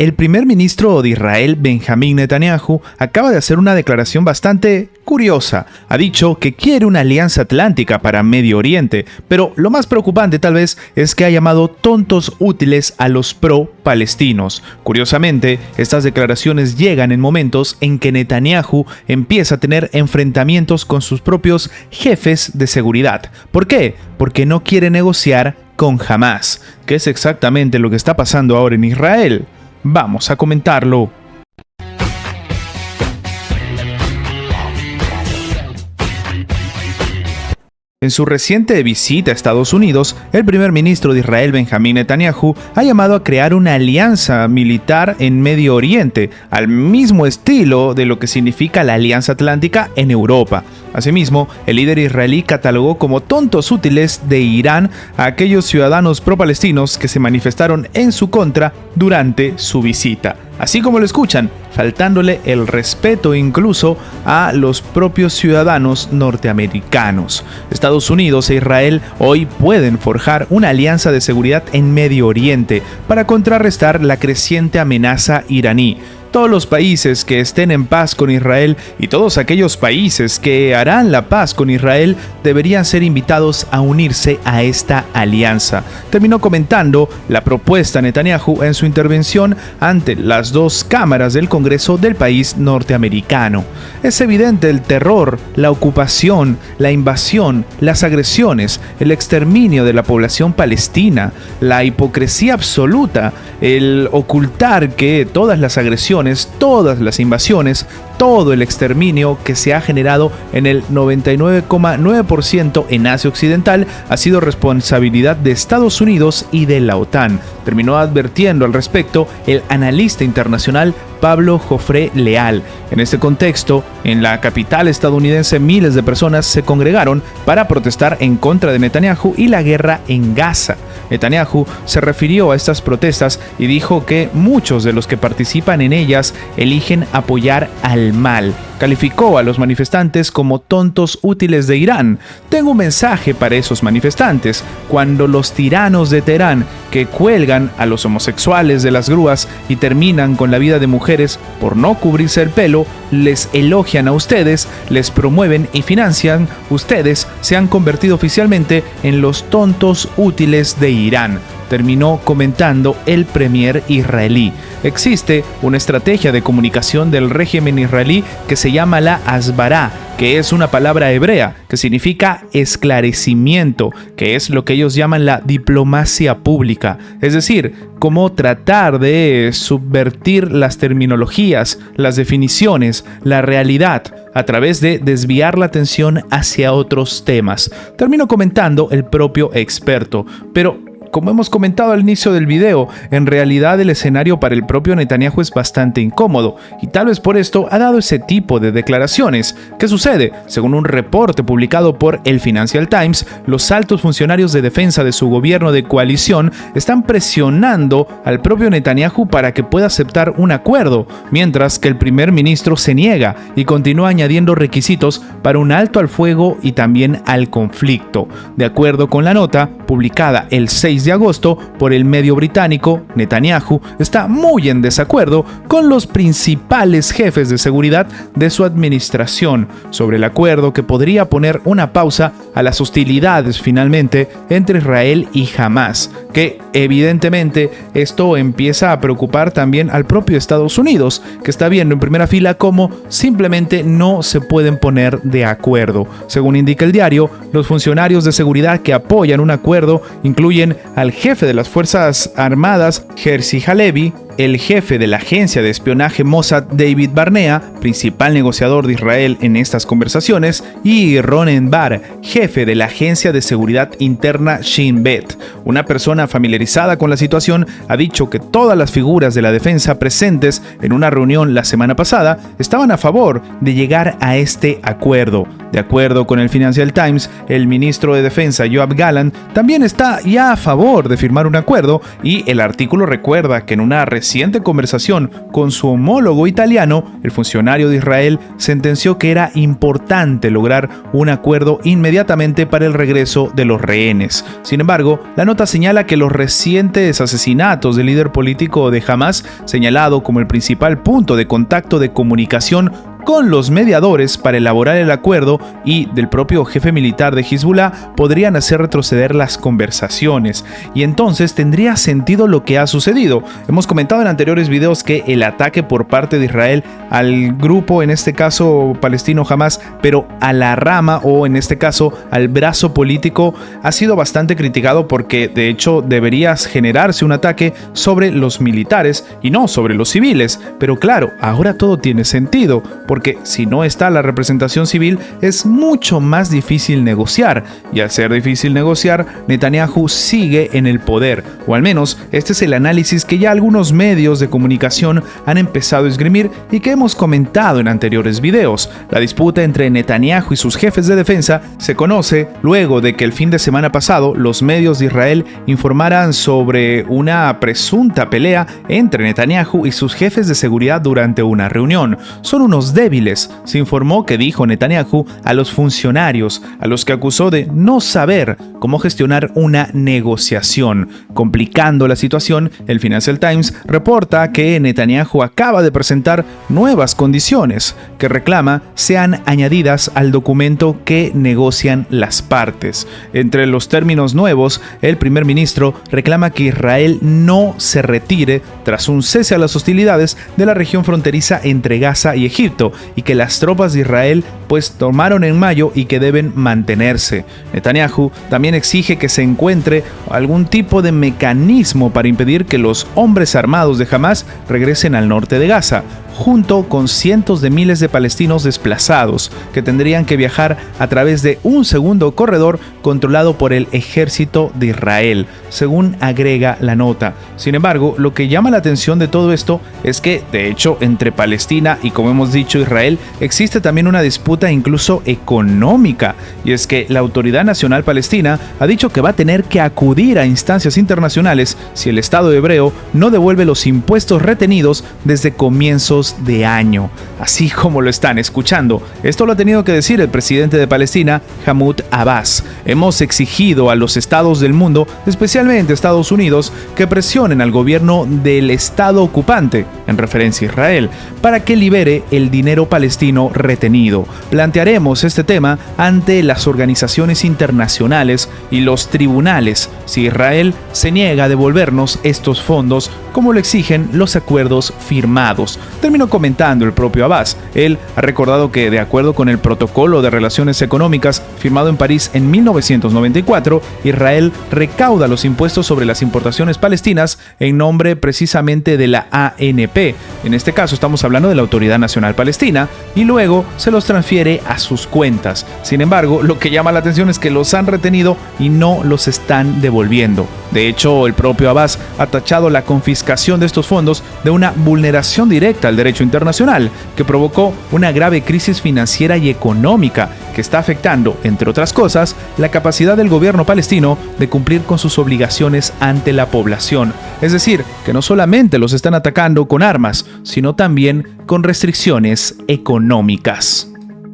El primer ministro de Israel, Benjamín Netanyahu, acaba de hacer una declaración bastante curiosa. Ha dicho que quiere una alianza atlántica para Medio Oriente, pero lo más preocupante tal vez es que ha llamado tontos útiles a los pro-palestinos. Curiosamente, estas declaraciones llegan en momentos en que Netanyahu empieza a tener enfrentamientos con sus propios jefes de seguridad. ¿Por qué? Porque no quiere negociar con Hamás, que es exactamente lo que está pasando ahora en Israel. Vamos a comentarlo. En su reciente visita a Estados Unidos, el primer ministro de Israel, Benjamín Netanyahu, ha llamado a crear una alianza militar en Medio Oriente, al mismo estilo de lo que significa la Alianza Atlántica en Europa. Asimismo, el líder israelí catalogó como tontos útiles de Irán a aquellos ciudadanos pro-palestinos que se manifestaron en su contra durante su visita. Así como lo escuchan, faltándole el respeto incluso a los propios ciudadanos norteamericanos. Estados Unidos e Israel hoy pueden forjar una alianza de seguridad en Medio Oriente para contrarrestar la creciente amenaza iraní. Todos los países que estén en paz con Israel y todos aquellos países que harán la paz con Israel deberían ser invitados a unirse a esta alianza. Terminó comentando la propuesta Netanyahu en su intervención ante las dos cámaras del Congreso del país norteamericano. Es evidente el terror, la ocupación, la invasión, las agresiones, el exterminio de la población palestina, la hipocresía absoluta, el ocultar que todas las agresiones, todas las invasiones, todo el exterminio que se ha generado en el 99,9% en Asia Occidental ha sido responsabilidad de Estados Unidos y de la OTAN. Terminó advirtiendo al respecto el analista internacional Pablo Jofré Leal. En este contexto, en la capital estadounidense, miles de personas se congregaron para protestar en contra de Netanyahu y la guerra en Gaza. Netanyahu se refirió a estas protestas y dijo que muchos de los que participan en ellas eligen apoyar al mal. Calificó a los manifestantes como tontos útiles de Irán. Tengo un mensaje para esos manifestantes. Cuando los tiranos de Teherán, que cuelgan a los homosexuales de las grúas y terminan con la vida de mujeres por no cubrirse el pelo, les elogian a ustedes, les promueven y financian, ustedes se han convertido oficialmente en los tontos útiles de Irán. Terminó comentando el premier israelí. Existe una estrategia de comunicación del régimen israelí que se llama la Hasbará, que es una palabra hebrea que significa esclarecimiento, que es lo que ellos llaman la diplomacia pública. Es decir, cómo tratar de subvertir las terminologías, las definiciones, la realidad, a través de desviar la atención hacia otros temas. Terminó comentando el propio experto, pero como hemos comentado al inicio del video, en realidad el escenario para el propio Netanyahu es bastante incómodo y tal vez por esto ha dado ese tipo de declaraciones. ¿Qué sucede? Según un reporte publicado por el Financial Times, los altos funcionarios de defensa de su gobierno de coalición están presionando al propio Netanyahu para que pueda aceptar un acuerdo, mientras que el primer ministro se niega y continúa añadiendo requisitos para un alto al fuego y también al conflicto. De acuerdo con la nota publicada el 6 de agosto por el medio británico, Netanyahu está muy en desacuerdo con los principales jefes de seguridad de su administración sobre el acuerdo que podría poner una pausa a las hostilidades finalmente entre Israel y Hamás, que evidentemente esto empieza a preocupar también al propio Estados Unidos, que está viendo en primera fila cómo simplemente no se pueden poner de acuerdo. Según indica el diario, los funcionarios de seguridad que apoyan un acuerdo incluyen al jefe de las Fuerzas Armadas, Herzi Halevi, el jefe de la agencia de espionaje Mossad, David Barnea, principal negociador de Israel en estas conversaciones, y Ronen Bar, jefe de la agencia de seguridad interna Shin Bet. Una persona familiarizada con la situación ha dicho que todas las figuras de la defensa presentes en una reunión la semana pasada estaban a favor de llegar a este acuerdo. De acuerdo con el Financial Times, el ministro de Defensa Yoav Gallant también está ya a favor de firmar un acuerdo y el artículo recuerda que en una reciente conversación con su homólogo italiano, el funcionario de Israel sentenció que era importante lograr un acuerdo inmediatamente para el regreso de los rehenes. Sin embargo, la nota señala que los recientes asesinatos del líder político de Hamás, señalado como el principal punto de contacto de comunicación con los mediadores para elaborar el acuerdo y del propio jefe militar de Hezbollah, podrían hacer retroceder las conversaciones, y entonces tendría sentido lo que ha sucedido. Hemos comentado en anteriores videos que el ataque por parte de Israel al grupo, en este caso palestino Hamás, pero a la rama, o en este caso al brazo político, ha sido bastante criticado porque de hecho debería generarse un ataque sobre los militares y no sobre los civiles. Pero claro, ahora todo tiene sentido, porque si no está la representación civil es mucho más difícil negociar, y al ser difícil negociar, Netanyahu sigue en el poder, o al menos este es el análisis que ya algunos medios de comunicación han empezado a esgrimir y que hemos comentado en anteriores videos. La disputa entre Netanyahu y sus jefes de defensa se conoce luego de que el fin de semana pasado los medios de Israel informaran sobre una presunta pelea entre Netanyahu y sus jefes de seguridad durante una reunión. Son unos débiles, se informó que dijo Netanyahu a los funcionarios, a los que acusó de no saber cómo gestionar una negociación. Complicando la situación, el Financial Times reporta que Netanyahu acaba de presentar nuevas condiciones que reclama sean añadidas al documento que negocian las partes. Entre los términos nuevos, el primer ministro reclama que Israel no se retire tras un cese a las hostilidades de la región fronteriza entre Gaza y Egipto, y que las tropas de Israel tomaron en mayo y que deben mantenerse. Netanyahu también exige que se encuentre algún tipo de mecanismo para impedir que los hombres armados de Hamás regresen al norte de Gaza, junto con cientos de miles de palestinos desplazados que tendrían que viajar a través de un segundo corredor controlado por el ejército de Israel, según agrega la nota. Sin embargo, lo que llama la atención de todo esto es que, de hecho, entre Palestina y, como hemos dicho, Israel, existe también una disputa incluso económica, y es que la Autoridad Nacional Palestina ha dicho que va a tener que acudir a instancias internacionales si el Estado hebreo no devuelve los impuestos retenidos desde comienzos de año. Así como lo están escuchando, esto lo ha tenido que decir el presidente de Palestina, Mahmoud Abbas. Hemos exigido a los estados del mundo, especialmente Estados Unidos, que presionen al gobierno del estado ocupante, en referencia a Israel, para que libere el dinero palestino retenido. Plantearemos este tema ante las organizaciones internacionales y los tribunales si Israel se niega a devolvernos estos fondos como lo exigen los acuerdos firmados. Terminó comentando el propio Abbas. Él ha recordado que, de acuerdo con el protocolo de relaciones económicas firmado en París en 1994, Israel recauda los impuestos sobre las importaciones palestinas en nombre precisamente de la ANP. En este caso estamos hablando de la Autoridad Nacional Palestina, y luego se los transfiere a sus cuentas. Sin embargo, lo que llama la atención es que los han retenido y no los están devolviendo. De hecho, el propio Abbas ha tachado la confiscación de estos fondos de una vulneración directa al derecho internacional, que provocó una grave crisis financiera y económica que está afectando, entre otras cosas, la capacidad del gobierno palestino de cumplir con sus obligaciones ante la población. Es decir, que no solamente los están atacando con armas, sino también con restricciones económicas.